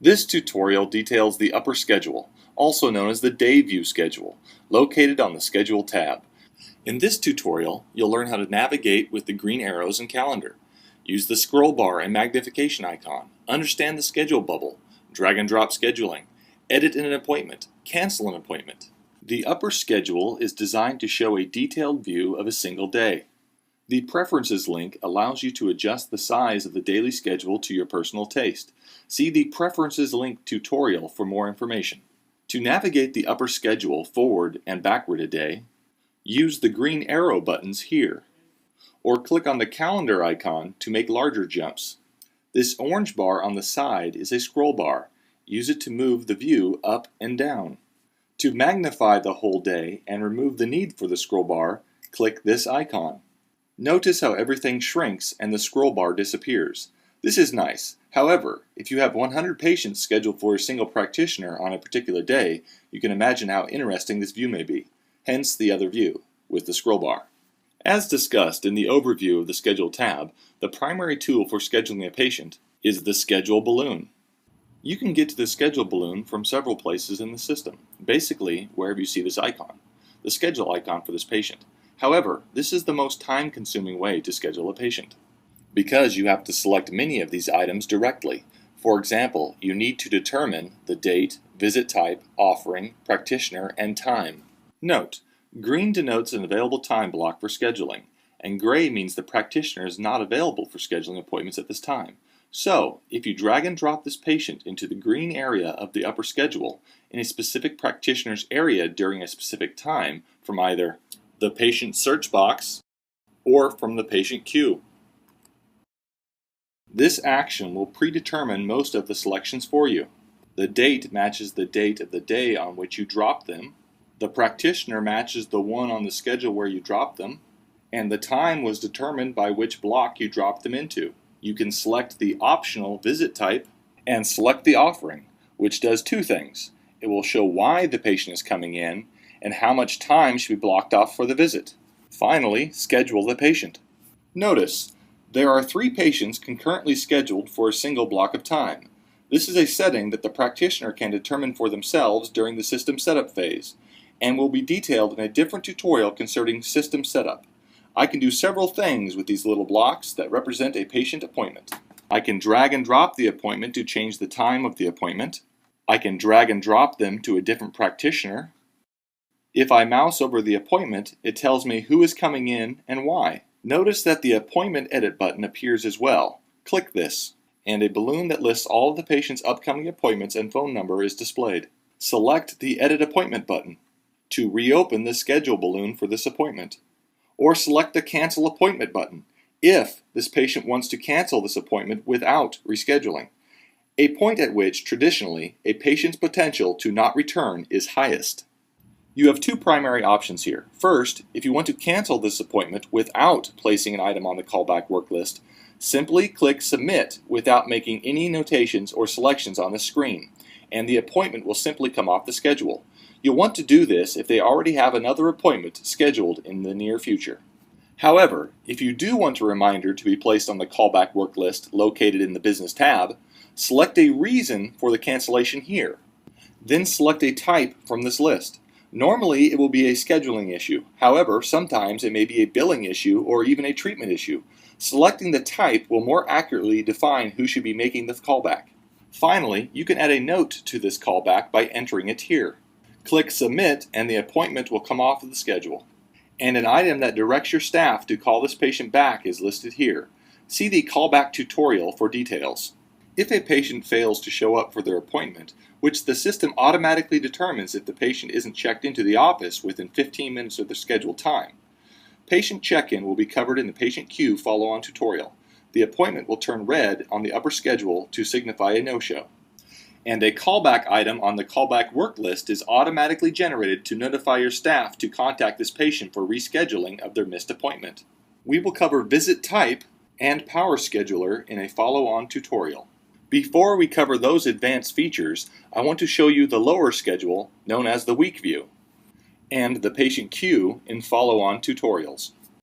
This tutorial details the upper schedule, also known as the Day View schedule, located on the Schedule tab. In this tutorial, you'll learn how to navigate with the green arrows and calendar, use the scroll bar and magnification icon, understand the schedule bubble, drag and drop scheduling, edit an appointment, cancel an appointment. The upper schedule is designed to show a detailed view of a single day. The Preferences link allows you to adjust the size of the daily schedule to your personal taste. See the Preferences link tutorial for more information. To navigate the upper schedule forward and backward a day, use the green arrow buttons here, or click on the calendar icon to make larger jumps. This orange bar on the side is a scroll bar. Use it to move the view up and down. To magnify the whole day and remove the need for the scroll bar, click this icon. Notice how everything shrinks and the scroll bar disappears. This is nice. However, if you have 100 patients scheduled for a single practitioner on a particular day, you can imagine how interesting this view may be. Hence the other view, with the scroll bar. As discussed in the overview of the Schedule tab, the primary tool for scheduling a patient is the Schedule balloon. You can get to the Schedule balloon from several places in the system, basically wherever you see this icon, the schedule icon for this patient. However, this is the most time-consuming way to schedule a patient, because you have to select many of these items directly. For example, you need to determine the date, visit type, offering, practitioner, and time. Note, green denotes an available time block for scheduling, and gray means the practitioner is not available for scheduling appointments at this time. So, if you drag and drop this patient into the green area of the upper schedule in a specific practitioner's area during a specific time from either the patient search box or from the patient queue, this action will predetermine most of the selections for you. The date matches the date of the day on which you drop them, the practitioner matches the one on the schedule where you dropped them, and the time was determined by which block you dropped them into. You can select the optional visit type and select the offering, which does two things. It will show why the patient is coming in and how much time should be blocked off for the visit. Finally, schedule the patient. Notice, there are 3 patients concurrently scheduled for a single block of time. This is a setting that the practitioner can determine for themselves during the system setup phase, and will be detailed in a different tutorial concerning system setup. I can do several things with these little blocks that represent a patient appointment. I can drag and drop the appointment to change the time of the appointment. I can drag and drop them to a different practitioner. If I mouse over the appointment, it tells me who is coming in and why. Notice that the Appointment Edit button appears as well. Click this, and a balloon that lists all of the patient's upcoming appointments and phone number is displayed. Select the Edit Appointment button to reopen the schedule balloon for this appointment, or select the Cancel Appointment button if this patient wants to cancel this appointment without rescheduling, a point at which traditionally a patient's potential to not return is highest. You have 2 primary options here. First, if you want to cancel this appointment without placing an item on the callback work list, simply click Submit without making any notations or selections on the screen, and the appointment will simply come off the schedule. You'll want to do this if they already have another appointment scheduled in the near future. However, if you do want a reminder to be placed on the callback work list located in the Business tab, select a reason for the cancellation here. Then select a type from this list. Normally, it will be a scheduling issue. However, sometimes it may be a billing issue or even a treatment issue. Selecting the type will more accurately define who should be making the callback. Finally, you can add a note to this callback by entering it here. Click Submit and the appointment will come off of the schedule. And an item that directs your staff to call this patient back is listed here. See the callback tutorial for details. If a patient fails to show up for their appointment, which the system automatically determines if the patient isn't checked into the office within 15 minutes of the scheduled time, patient check-in will be covered in the patient queue follow-on tutorial. The appointment will turn red on the upper schedule to signify a no-show. And a callback item on the callback work list is automatically generated to notify your staff to contact this patient for rescheduling of their missed appointment. We will cover visit type and power scheduler in a follow-on tutorial. Before we cover those advanced features, I want to show you the lower schedule, known as the week view, and the patient queue in follow-on tutorials.